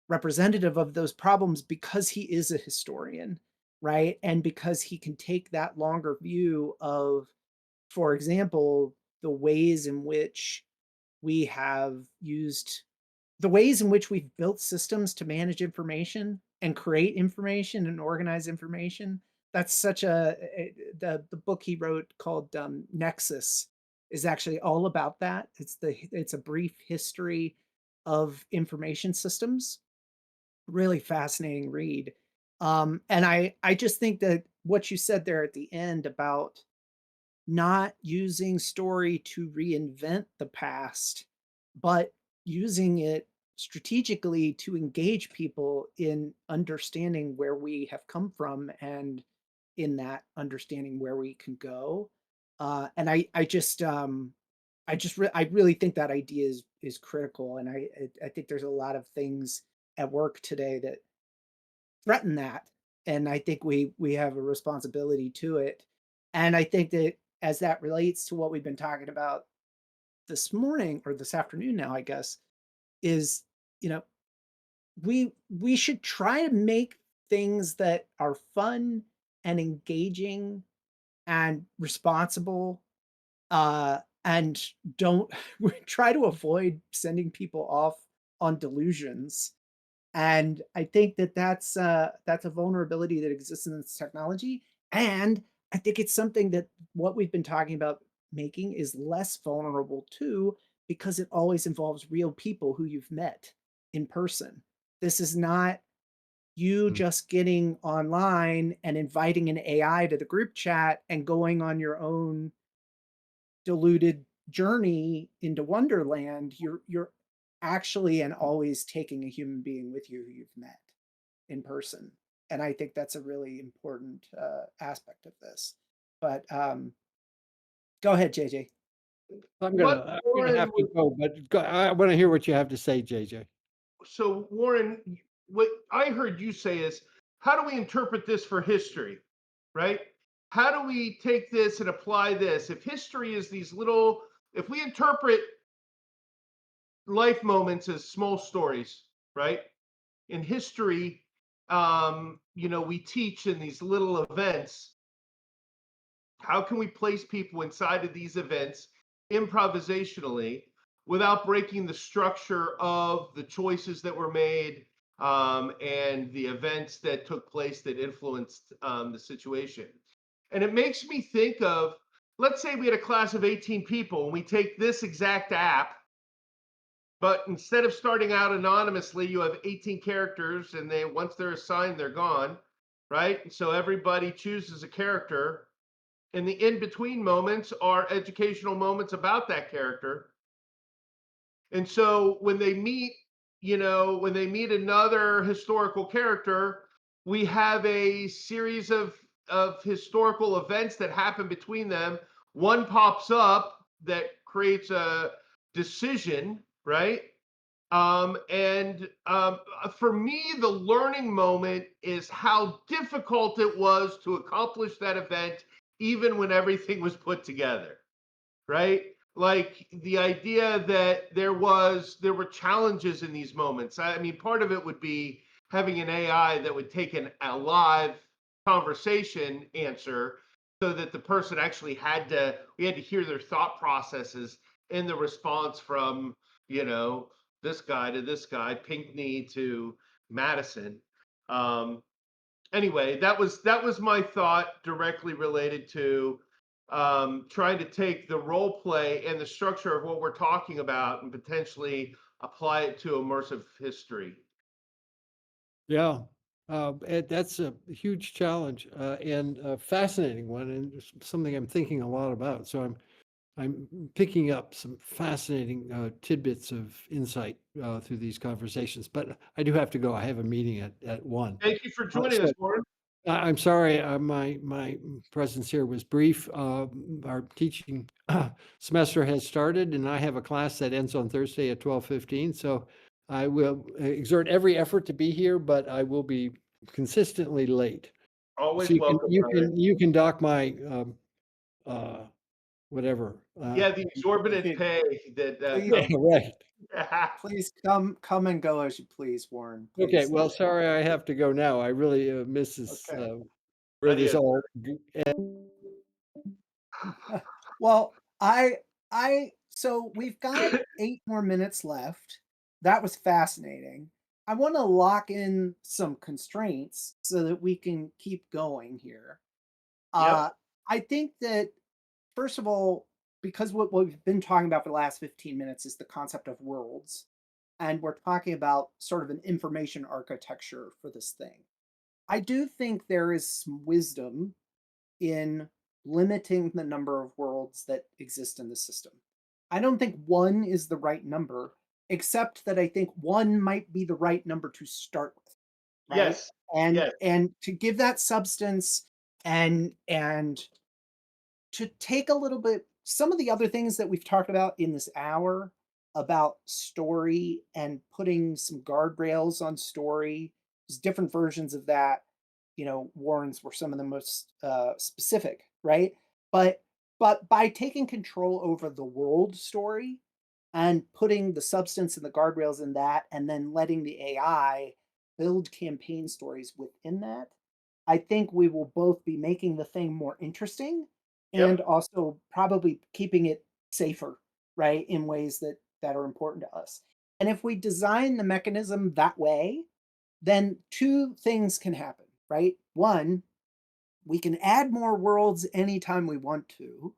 representative of those problems because he is a historian, right? And because he can take that longer view of, for example, the ways in which we have used the ways in which we've built systems to manage information and create information and organize information. That's such the book he wrote called Nexus is actually all about that. It's a brief history of information systems. Really fascinating read. And I just think that what you said there at the end about not using story to reinvent the past, but using it strategically to engage people in understanding where we have come from and in that understanding where we can go. And I really think that idea is critical. And I think there's a lot of things at work today that threaten that. And I think we have a responsibility to it. And I think that as that relates to what we've been talking about this morning or this afternoon now, I guess, is you know, we should try to make things that are fun and engaging and responsible and don't we try to avoid sending people off on delusions. And I think that that's a vulnerability that exists in this technology, and I think it's something that what we've been talking about making is less vulnerable to, because it always involves real people who you've met in person. This is not you Hmm. just getting online and inviting an AI to the group chat and going on your own deluded journey into Wonderland. You're actually and always taking a human being with you who you've met in person. And I think that's a really important aspect of this. But go ahead, JJ. What I'm gonna Warren have to go, but I want to hear what you have to say, JJ. so Warren, what I heard you say is, how do we interpret this for history, right? How do we take this and apply this? If history is these little, if we interpret life moments as small stories, right? In history, we teach in these little events. How can we place people inside of these events improvisationally without breaking the structure of the choices that were made and the events that took place that influenced the situation? And it makes me think of, let's say we had a class of 18 people and we take this exact app, but instead of starting out anonymously, you have 18 characters, and they once they're assigned, they're gone, right? So everybody chooses a character, and the in between moments are educational moments about that character. And so when they meet, when they meet another historical character, we have a series of historical events that happen between them. One pops up that creates a decision, right? For me, the learning moment is how difficult it was to accomplish that event, even when everything was put together, right? Like the idea that there were challenges in these moments. I mean, part of it would be having an AI that would take a live conversation answer, so that the person actually we had to hear their thought processes in the response from, you know, this guy to this guy, Pinkney to Madison. Um, anyway, that was my thought directly related to trying to take the role play and the structure of what we're talking about and potentially apply it to immersive history. Yeah, that's a huge challenge and a fascinating one, and it's something I'm thinking a lot about. So I'm picking up some fascinating tidbits of insight through these conversations. But I do have to go. I have a meeting at 1. Thank you for joining us, So Warren. I'm sorry, my presence here was brief. Our teaching semester has started, and I have a class that ends on Thursday at 12:15. So I will exert every effort to be here, but I will be consistently late. Always So welcome, brother. you can dock my uh, whatever. Yeah, the exorbitant Okay, pay that please, Yeah, comes. right. please come and go as you please, Warren. Okay. Please. Well, sorry, I have to go now. I really miss this Okay. where this Adios. all. Well, so we've got 8 more minutes left. That was fascinating. I want to lock in some constraints so that we can keep going here. Yep. I think that first of all, because what we've been talking about for the last 15 minutes is the concept of worlds, and we're talking about sort of an information architecture for this thing. I do think there is some wisdom in limiting the number of worlds that exist in the system. I don't think one is the right number, except that I think one might be the right number to start with, right? Yes. And Yes. and to give that substance and to take a little bit some of the other things that we've talked about in this hour about story and putting some guardrails on story. There's different versions of that. Warren's were some of the most specific, right? But by taking control over the world story and putting the substance and the guardrails in that, and then letting the AI build campaign stories within that, I think we will both be making the thing more interesting and Yep. also probably keeping it safer, right, in ways that are important to us. And if we design the mechanism that way, then two things can happen, right? One, we can add more worlds anytime we want to,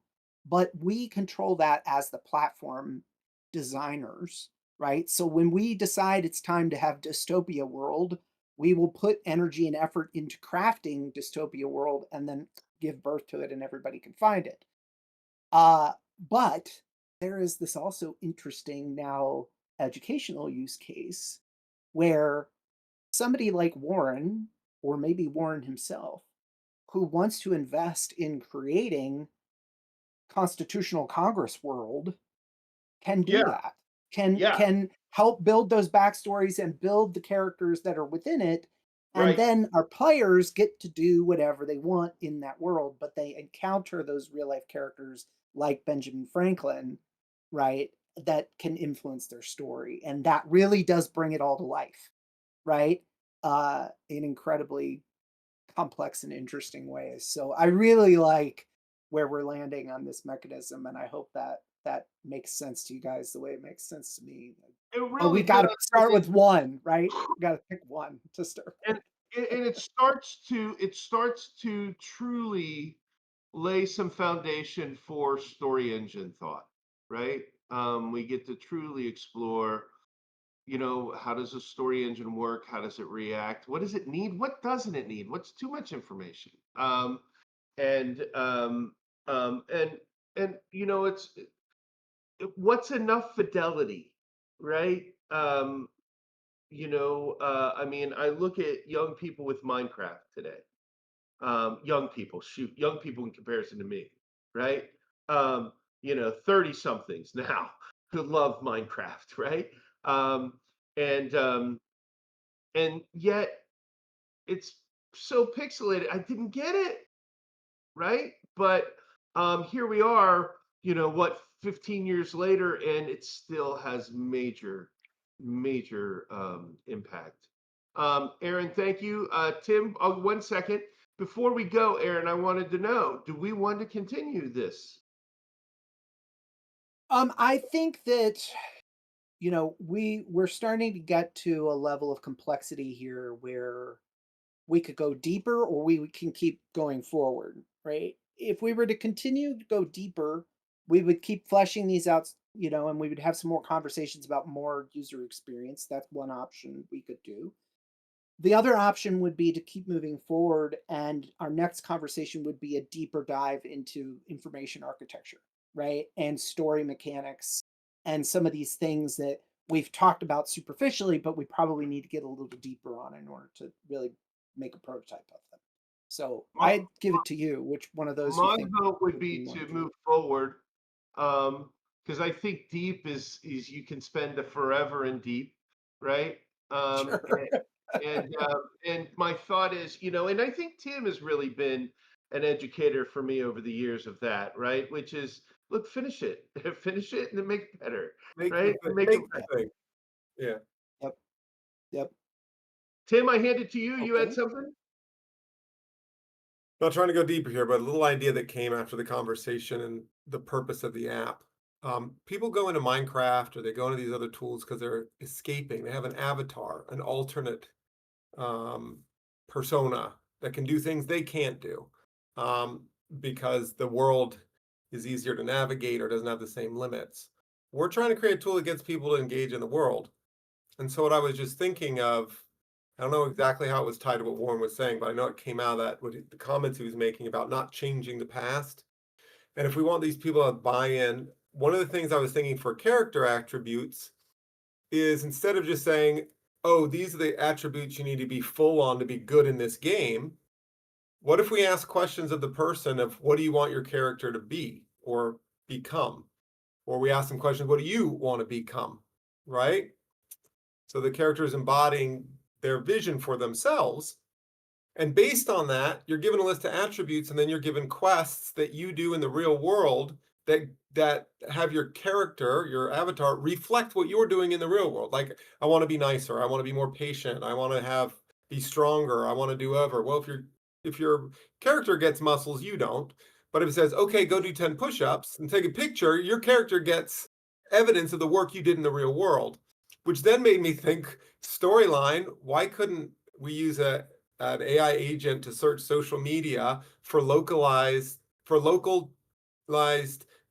but we control that as the platform designers, right? So when we decide it's time to have dystopia world, we will put energy and effort into crafting dystopia world and then give birth to it and everybody can find it. But there is this also interesting now educational use case where somebody like Warren, or maybe Warren himself, who wants to invest in creating constitutional Congress world can do Yeah. that. Can Yeah. can help build those backstories and build the characters that are within it. And Right. then our players get to do whatever they want in that world, but they encounter those real life characters like Benjamin Franklin, right? That can influence their story. And that really does bring it all to life, right? In incredibly complex and interesting ways. So I really like where we're landing on this mechanism, and I hope that makes sense to you guys the way it makes sense to me. It But we really got to does. start with one, right? We got to pick one to start. And it starts to truly lay some foundation for story engine thought, right? We get to truly explore, how does a story engine work? How does it react? What does it need? What doesn't it need? What's too much information? And and it's what's enough fidelity, right? I mean, I look at young people with Minecraft today. Young people, shoot, young people in comparison to me, right? 30 somethings now. who love Minecraft, right? Um, and yet it's so pixelated. I didn't get it, right? But here we are, 15 years later, and it still has major impact. Aaron, thank you. Tim, 1 second. Before we go, Aaron, I wanted to know, do we want to continue this? I think that we're starting to get to a level of complexity here where we could go deeper or we can keep going forward, right? If we were to continue to go deeper, we would keep fleshing these out, and we would have some more conversations about more user experience. That's one option we could do. The other option would be to keep moving forward, and our next conversation would be a deeper dive into information architecture, right? And story mechanics and some of these things that we've talked about superficially, but we probably need to get a little deeper on in order to really make a prototype of them. So My, I'd give it to you. Which one of those you my think vote would would be you want to to do? move forward, because I think deep is you can spend a forever in deep, right? Um, Sure. and my thought is, and I think Tim has really been an educator for me over the years of that, right? Which is, look, finish it, finish it, and then make it better, right? And make it make the better. thing. Yeah. Yep. Yep. Tim, I hand it to you. You had Okay. something? Not trying to go deeper here, but a little idea that came after the conversation and the purpose of the app. People go into Minecraft or they go into these other tools because they're escaping. They have an avatar, an alternate um, persona that can do things they can't do because the world is easier to navigate or doesn't have the same limits. We're trying to create a tool that gets people to engage in the world. And so what I was just thinking of, I don't know exactly how it was tied to what Warren was saying, but I know it came out of that, the comments he was making about not changing the past. And if we want these people to buy in, one of the things I was thinking for character attributes is instead of just saying, oh, these are the attributes you need to be full on to be good in this game, what if we ask questions of the person of what do you want your character to be or become? Or we ask them questions, what do you want to become? Right? So the character is embodying their vision for themselves. And based on that, you're given a list of attributes, and then you're given quests that you do in the real world that have your character, your avatar, reflect what you're doing in the real world. Like, I want to be nicer, I want to be more patient, I want to be stronger, I want to do whatever. Well, if your character gets muscles, you don't. But if it says, okay, go do 10 push-ups and take a picture, your character gets evidence of the work you did in the real world, which then made me think storyline, why couldn't we use an AI agent to search social media for localized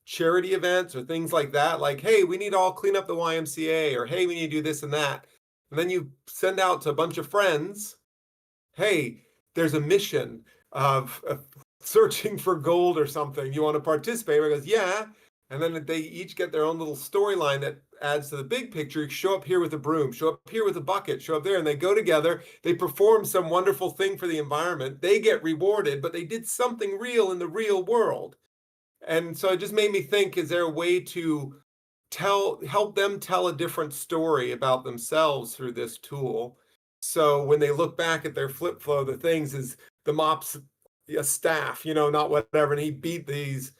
charity events or things like that? Like, hey, we need to all clean up the YMCA, or hey, we need to do this and that. And then you send out to a bunch of friends, hey, there's a mission of searching for gold or something. You want to participate? Everybody goes, yeah. And then they each get their own little storyline that adds to the big picture. Show up here with a broom, show up here with a bucket, show up there, and they go together. They perform some wonderful thing for the environment. They get rewarded, but they did something real in the real world. And so it just made me think, is there a way to help them tell a different story about themselves through this tool? So when they look back at their flip flow, the things is the mop's a staff, not whatever. And he beat these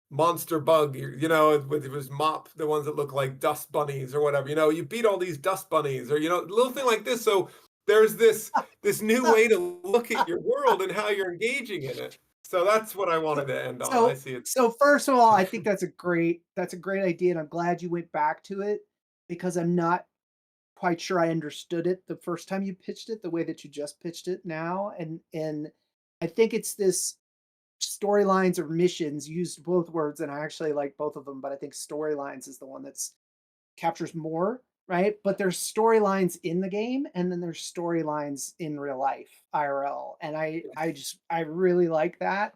monster bug, with his mop, the ones that look like dust bunnies or whatever, you beat all these dust bunnies or, little thing like this. So there's this new way to look at your world and how you're engaging in it. So that's what I wanted to end on. I So, see it. so first of all, I think that's a great idea, and I'm glad you went back to it because I'm not quite sure I understood it the first time you pitched it the way that you just pitched it now, and I think it's this storylines or missions, used both words, and I actually like both of them, but I think storylines is the one that's captures more, right? But there's storylines in the game, and then there's storylines in real life, IRL, and I really like that,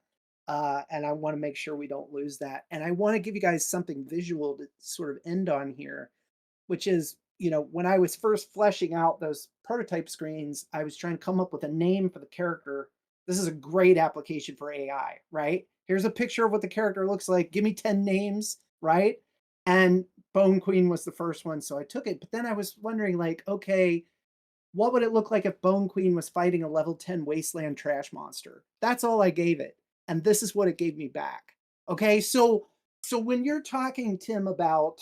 and I want to make sure we don't lose that. And I want to give you guys something visual to sort of end on here, which is, when I was first fleshing out those prototype screens, I was trying to come up with a name for the character. This is a great application for AI, right? Here's a picture of what the character looks like. Give me 10 names, right? Bone Queen was the first one, so I took it. But then I was wondering, like, okay, what would it look like if Bone Queen was fighting a level 10 wasteland trash monster? That's all I gave it. And this is what it gave me back. Okay, so when you're talking, Tim, about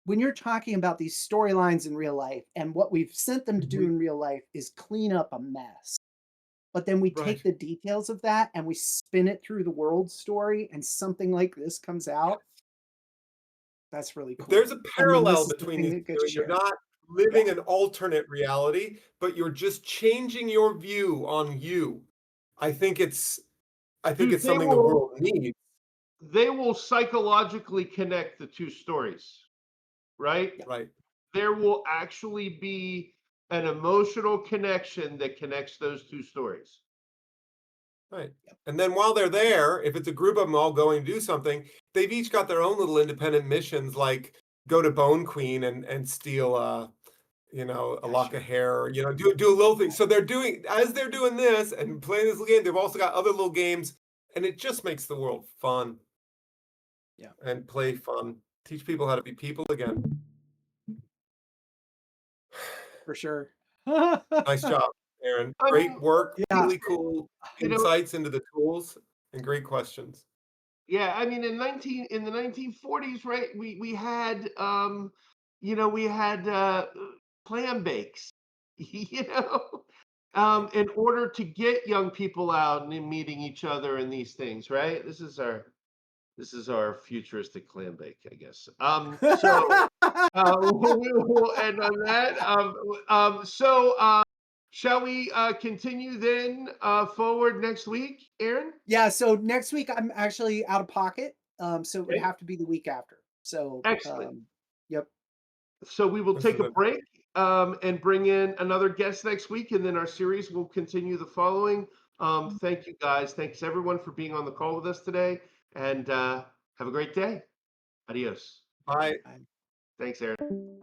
these storylines in real life, and what we've sent them to do in real life is clean up a mess. But then we take Right. the details of that and we spin it through the world story, and something like this comes out. That's really cool. There's a And then this parallel is the between thing these that two. gets You're shared. not living an alternate reality, but you're just changing your view on you. I think it's Dude, something the world needs. they will psychologically connect the two stories, right? Yeah. Right. There will actually be an emotional connection that connects those two stories. Right. And then while they're there, if it's a group of them all going to do something, they've each got their own little independent missions, like go to Bone Queen and steal a lock of hair, do a little thing. So they're doing this and playing this little game, they've also got other little games, and it just makes the world fun. Yeah. And play fun. Teach people how to be people again. For sure. Nice job, Aaron. I Great mean, work. Yeah. Really cool you know, insights into the tools and great questions. yeah, I mean, in the 1940s, right? We had we had clam bakes, you know, in order to get young people out and meeting each other and these things, right? This is our futuristic clam bake, I guess. So we'll end on that. Shall we continue then forward next week, Aaron? Yeah, so next week I'm actually out of pocket. So it would Okay. have to be the week after. So Excellent. yep. So we will This take is a break and bring in another guest next week, and then our series will continue the following. Thank you guys. Thanks everyone for being on the call with us today, and have a great day. Adios. Bye. Thanks, Aaron.